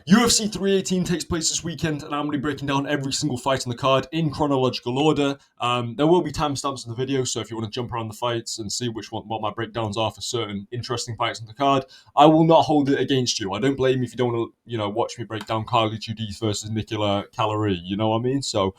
UFC 318 takes place this weekend, and I'm going to be breaking down every single fight on the card in chronological order. There will be timestamps in the video, so if you want to jump around the fights and see what my breakdowns are for certain interesting fights on the card, I will not hold it against you. I don't blame you if you don't want to, watch me break down Carli Judice versus Nicolle Caliari. You know what I mean? So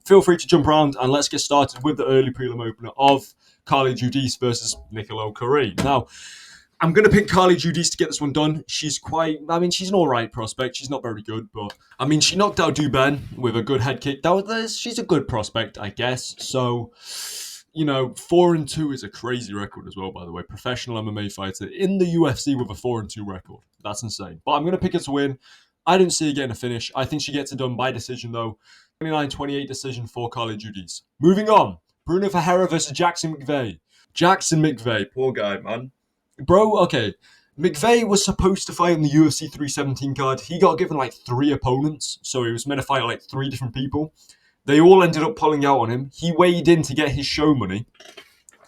feel free to jump around, and let's get started with the early prelim opener of Carli Judice versus Nicolle Caliari. Now, I'm going to pick Carli Judice to get this one done. She's she's an alright prospect. She's not very good, but, she knocked out Duben with a good head kick. She's a good prospect, I guess. So, 4-2 is a crazy record as well, by the way. Professional MMA fighter in the UFC with a 4-2 record. That's insane. But I'm going to pick her to win. I don't see her getting a finish. I think she gets it done by decision, though. 29-28 decision for Carli Judice. Moving on. Bruno Ferreira versus Jackson McVey. Jackson McVey. Poor guy, man. Bro, okay. McVey was supposed to fight on the UFC 317 card. He got given 3 opponents, so he was meant to fight 3 different people. They all ended up pulling out on him. He weighed in to get his show money.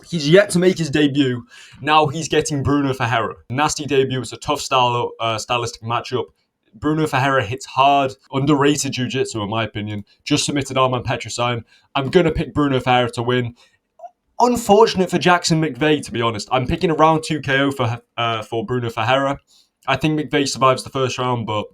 He's yet to make his debut. Now he's getting Bruno Ferreira. Nasty debut. It's a tough stylistic matchup. Bruno Ferreira hits hard, underrated jiu-jitsu in my opinion. Just submitted Arman Petrosyan. I'm going to pick Bruno Ferreira to win. Unfortunate for Jackson McVey, to be honest. I'm picking a round 2 KO for Bruno Ferreira. I think McVey survives the first round, but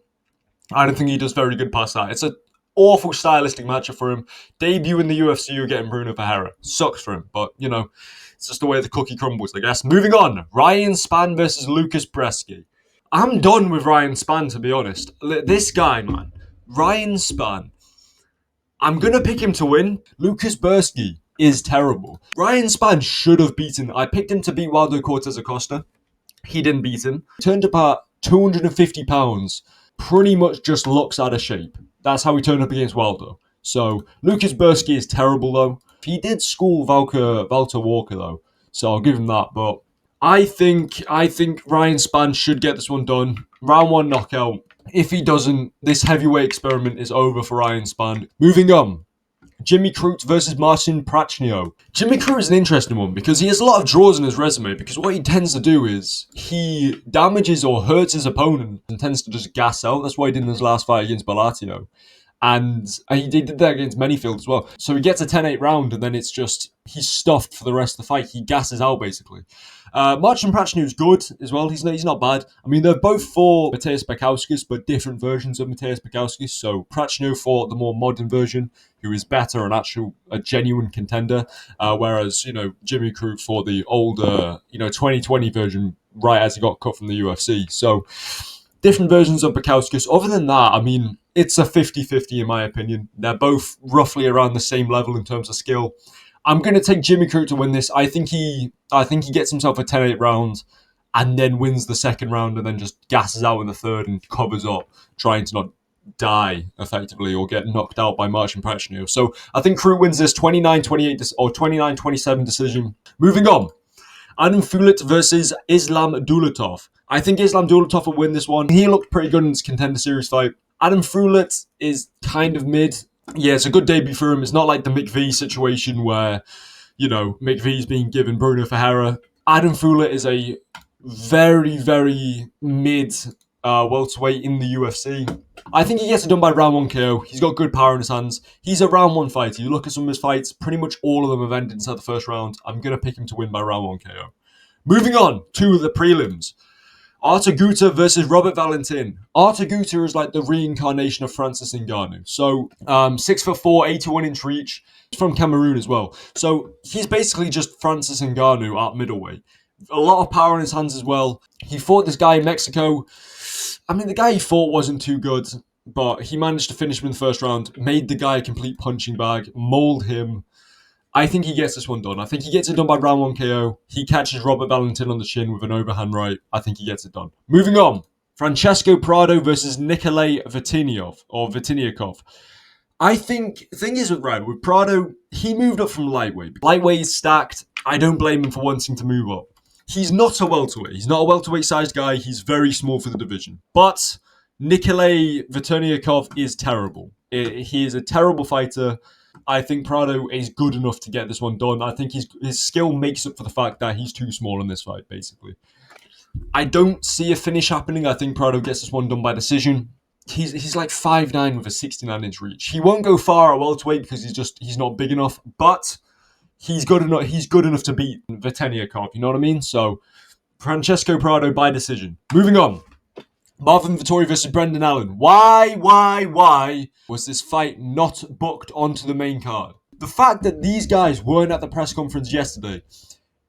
I don't think he does very good past that. It's an awful stylistic matchup for him. Debut in the UFC, you're getting Bruno Ferreira. Sucks for him, but, it's just the way the cookie crumbles, I guess. Moving on, Ryan Spann versus Lukasz Brzeski. I'm done with Ryan Spann, to be honest. This guy, man, Ryan Spann, I'm going to pick him to win. Lukasz Brzeski is terrible. Ryan Spann should have beaten. I picked him to beat Waldo Cortez Acosta. He didn't beat him. Turned up at 250 pounds. Pretty much just looks out of shape. That's how he turned up against Waldo. So, Lukasz Brzeski is terrible, though. He did school Valter Walker, though. So, I'll give him that. But I think Ryan Spann should get this one done. Round 1 knockout. If he doesn't, this heavyweight experiment is over for Ryan Spann. Moving on. Jimmy Crute versus Marcin Prachnio. Jimmy Crute is an interesting one because he has a lot of draws in his resume because what he tends to do is he damages or hurts his opponent and tends to just gas out. That's what he did in his last fight against Ballatio. And he did that against Manyfield as well. So he gets a 10-8 round and then it's just, he's stuffed for the rest of the fight. He gasses out basically. Marcin Prachnio is good as well. He's not bad. They're both for Mateusz Bukauskas, but different versions of Mateusz Bukauskas. So Prachnio for the more modern version, who is better and a genuine contender. Whereas, Jimmy Crute for the older, 2020 version, right as he got cut from the UFC. So different versions of Bukauskas. Other than that, it's a 50-50 in my opinion. They're both roughly around the same level in terms of skill. I'm going to take Jimmy Crute to win this. I think he gets himself a 10-8 round and then wins the second round and then just gasses out in the third and covers up, trying to not die effectively or get knocked out by Marcin Prachnio. So I think Crute wins this 29-28 or 29-27 decision. Moving on. Adam Fugitt versus Islam Dulatov. I think Islam Dulatov will win this one. He looked pretty good in his Contender Series fight. Adam Fugitt is kind of mid. Yeah, it's a good debut for him. It's not like the McVey situation where, McVey's being given Bruno Ferreira. Adam Fugitt is a very, very mid welterweight in the UFC. I think he gets it done by round 1 KO. He's got good power in his hands. He's a round 1 fighter. You look at some of his fights, pretty much all of them have ended inside the first round. I'm going to pick him to win by round 1 KO. Moving on to the prelims. Artur Guter versus Robert Valentin. Artur Guter is like the reincarnation of Francis Ngannou. So, 6'4", 81-inch reach. He's from Cameroon as well. So, he's basically just Francis Ngannou at middleweight. A lot of power in his hands as well. He fought this guy in Mexico. The guy he fought wasn't too good, but he managed to finish him in the first round, made the guy a complete punching bag, mauled him. I think he gets this one done. I think he gets it done by round 1 KO. He catches Robert Valentin on the chin with an overhand right. I think he gets it done. Moving on. Francesco Prado versus Nikolay Veretennikov. I think, the thing is with Prado, he moved up from lightweight. Lightweight is stacked. I don't blame him for wanting to move up. He's not a welterweight. He's not a welterweight-sized guy. He's very small for the division. But Nikolay Veretennikov is terrible. He is a terrible fighter. I think Prado is good enough to get this one done. I think his skill makes up for the fact that he's too small in this fight, basically. I don't see a finish happening. I think Prado gets this one done by decision. He's like 5'9" with a 69-inch reach. He won't go far at welterweight because he's not big enough, but he's good enough to beat Veretennikov, you know what I mean? So Francesco Prado by decision. Moving on. Marvin Vettori versus Brendan Allen. Why was this fight not booked onto the main card? The fact that these guys weren't at the press conference yesterday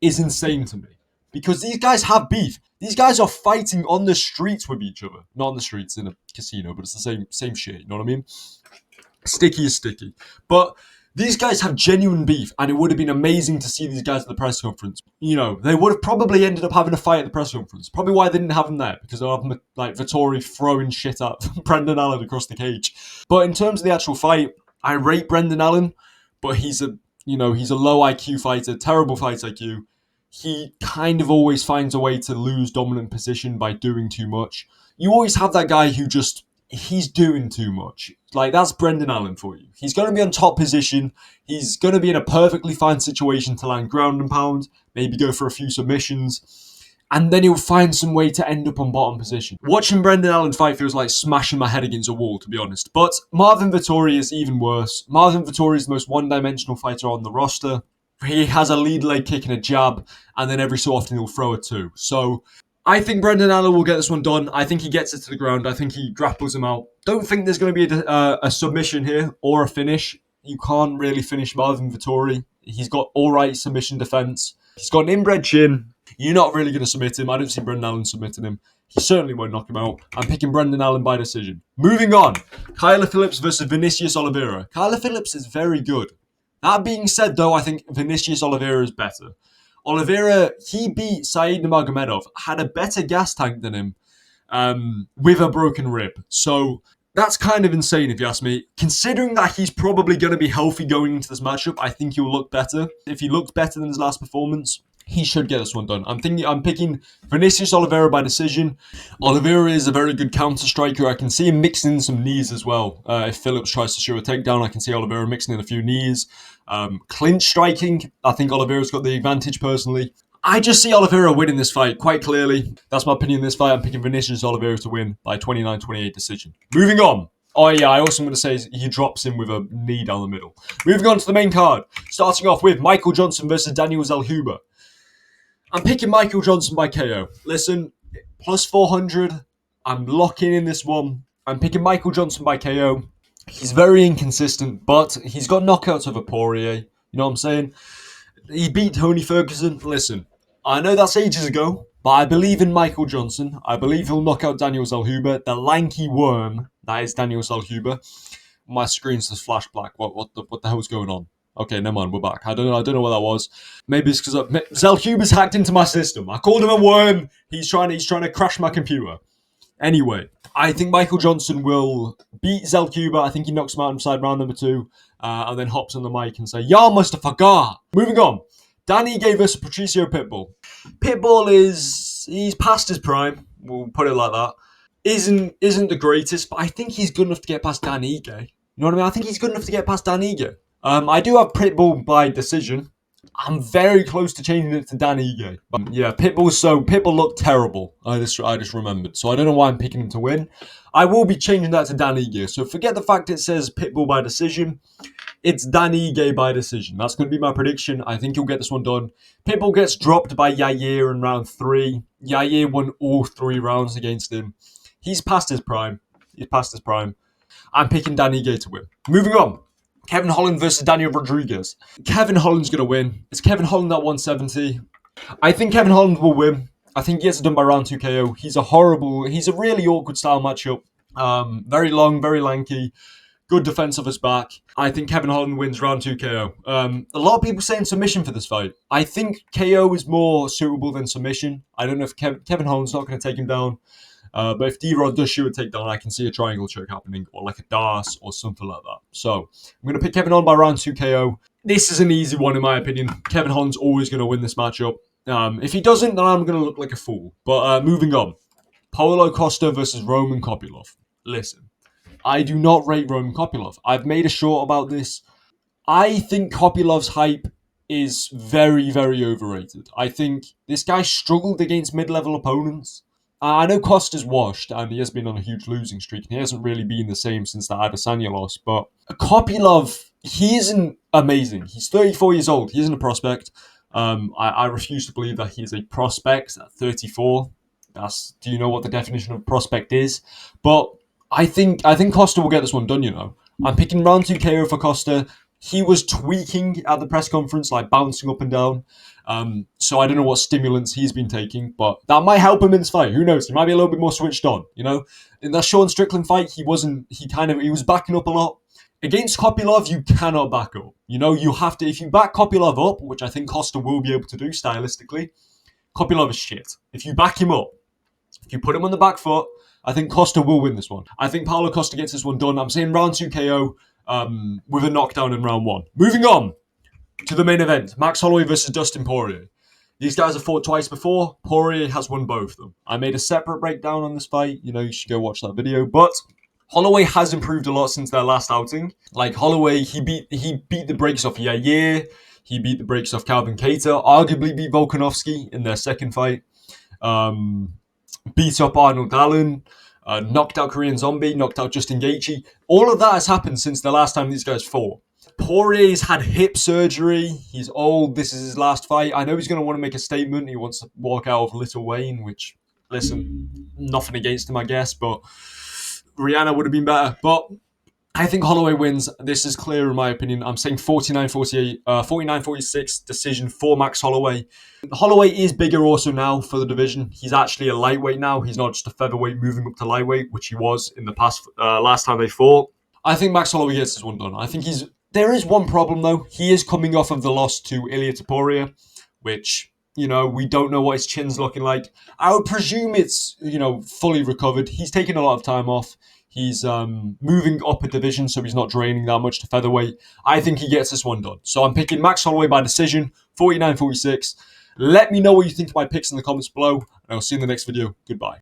is insane to me. Because these guys have beef. These guys are fighting on the streets with each other. Not on the streets, in a casino, but it's the same shit, you know what I mean? Sticky is sticky. But these guys have genuine beef, and it would have been amazing to see these guys at the press conference. You know, they would have probably ended up having a fight at the press conference. Probably why they didn't have them there, because they'll have them, like Vettori throwing shit at Brendan Allen across the cage. But in terms of the actual fight, I rate Brendan Allen, but he's a low IQ fighter, terrible fight IQ. He kind of always finds a way to lose dominant position by doing too much. You always have that guy who he's doing too much. Like, that's Brendan Allen for you. He's going to be on top position. He's going to be in a perfectly fine situation to land ground and pound, maybe go for a few submissions, and then he'll find some way to end up on bottom position. Watching Brendan Allen fight feels like smashing my head against a wall, to be honest. But Marvin Vettori is even worse. Marvin Vettori is the most one-dimensional fighter on the roster. He has a lead leg kick and a jab, and then every so often he'll throw a two. So I think Brendan Allen will get this one done. I think he gets it to the ground. I think he grapples him out. Don't think there's going to be a submission here or a finish. You can't really finish Marvin Vettori. He's got all right submission defense. He's got an inbred chin. You're not really going to submit him. I don't see Brendan Allen submitting him. He certainly won't knock him out. I'm picking Brendan Allen by decision. Moving on. Kyler Phillips versus Vinicius Oliveira. Kyler Phillips is very good. That being said, though, I think Vinicius Oliveira is better. Oliveira, he beat Said Nurmagomedov, had a better gas tank than him, with a broken rib. So that's kind of insane if you ask me. Considering that he's probably going to be healthy going into this matchup, I think he'll look better. If he looked better than his last performance, he should get this one done. I'm picking Vinicius Oliveira by decision. Oliveira is a very good counter striker. I can see him mixing in some knees as well. If Phillips tries to show a takedown, I can see Oliveira mixing in a few knees. Clinch striking, I think Oliveira's got the advantage personally. I just see Oliveira winning this fight quite clearly. That's my opinion on this fight. I'm picking Vinicius Oliveira to win by 29-28 decision. Moving on. Oh yeah, I also want to say he drops him with a knee down the middle. Moving on to the main card. Starting off with Michael Johnson versus Daniel Zellhuber. I'm picking Michael Johnson by KO. Listen, plus 400. I'm locking in this one. I'm picking Michael Johnson by KO. He's very inconsistent, but he's got knockouts over Poirier. You know what I'm saying? He beat Tony Ferguson. Listen, I know that's ages ago, but I believe in Michael Johnson. I believe he'll knock out Daniel Zellhuber, the lanky worm that is Daniel Zellhuber. My screen's just flashed black. What the hell's going on? Okay, never mind, we're back. I don't know what that was. Maybe it's because Zellhuber's hacked into my system. I called him a worm. He's trying to crash my computer. Anyway, I think Michael Johnson will beat Zellhuber. I think he knocks him out inside round number 2, and then hops on the mic and say, "Y'all must have forgot." Moving on. Danny gave us Patricio Pitbull. Pitbull he's past his prime. We'll put it like that. Isn't the greatest, but I think he's good enough to get past Dan Ige. You know what I mean? I think he's good enough to get past Dan Ige. I do have Pitbull by decision. I'm very close to changing it to Dan Ige. But yeah, Pitbull looked terrible. I just remembered. So I don't know why I'm picking him to win. I will be changing that to Dan Ige. So forget the fact it says Pitbull by decision. It's Dan Ige by decision. That's going to be my prediction. I think he'll get this one done. Pitbull gets dropped by Yair in round 3. Yair won all 3 rounds against him. He's past his prime. I'm picking Dan Ige to win. Moving on. Kevin Holland versus Daniel Rodriguez. Kevin Holland's going to win. It's Kevin Holland at 170. I think Kevin Holland will win. I think he gets it done by round 2 KO. He's a really awkward style matchup. Very long, very lanky. Good defense of his back. I think Kevin Holland wins round 2 KO. A lot of people saying submission for this fight. I think KO is more suitable than submission. I don't know if Kevin Holland's not going to take him down. But if D-Rod does shoot a takedown, I can see a triangle choke happening, or like a DAS or something like that. So I'm going to pick Kevin Holland by round 2 KO. This is an easy one in my opinion. Kevin Holland's always going to win this matchup. If he doesn't, then I'm going to look like a fool. But moving on. Paulo Costa versus Roman Kopylov. Listen, I do not rate Roman Kopylov. I've made a short about this. I think Kopylov's hype is very, very overrated. I think this guy struggled against mid-level opponents. I know Costa's washed, and he has been on a huge losing streak, and he hasn't really been the same since the Adesanya loss. But Kopylov, he isn't amazing. He's 34 years old. He isn't a prospect. I refuse to believe that he's a prospect at 34. Do you know what the definition of prospect is? But I think Costa will get this one done. I'm picking round 2 KO for Costa. He was tweaking at the press conference, like bouncing up and down. So I don't know what stimulants he's been taking, but that might help him in this fight. Who knows? He might be a little bit more switched on. In that Sean Strickland fight, he wasn't. He was backing up a lot. Against Kopylov, you cannot back up. You have to. If you back Kopylov up, which I think Costa will be able to do stylistically, Kopylov is shit. If you back him up, if you put him on the back foot, I think Costa will win this one. I think Paulo Costa gets this one done. I'm saying round 2 KO with a knockdown in round 1. Moving on to the main event, Max Holloway versus Dustin Poirier. These guys have fought twice before. Poirier has won both of them. I made a separate breakdown on this fight. You should go watch that video. But Holloway has improved a lot since their last outing. Like Holloway, he beat the brakes off Yair. He beat the brakes off Calvin Kattar. Arguably beat Volkanovski in their second fight. Beat up Arnold Allen. Knocked out Korean Zombie. Knocked out Justin Gaethje. All of that has happened since the last time these guys fought. Poirier's had hip surgery. He's old. This is his last fight. I know he's going to want to make a statement. He wants to walk out of Little Wayne, which, listen, nothing against him, I guess, but Rihanna would have been better. But I think Holloway wins. This is clear in my opinion. I'm saying 49-46 decision for Max Holloway. Holloway is bigger also now for the division. He's actually a lightweight now. He's not just a featherweight moving up to lightweight, which he was in the past last time they fought. I think Max Holloway gets this one done. I think there is one problem though. He is coming off of the loss to Ilia Topuria, which, we don't know what his chin's looking like. I would presume it's, fully recovered. He's taken a lot of time off. He's moving up a division, so he's not draining that much to featherweight. I think he gets this one done. So I'm picking Max Holloway by decision, 49-46. Let me know what you think of my picks in the comments below, and I'll see you in the next video. Goodbye.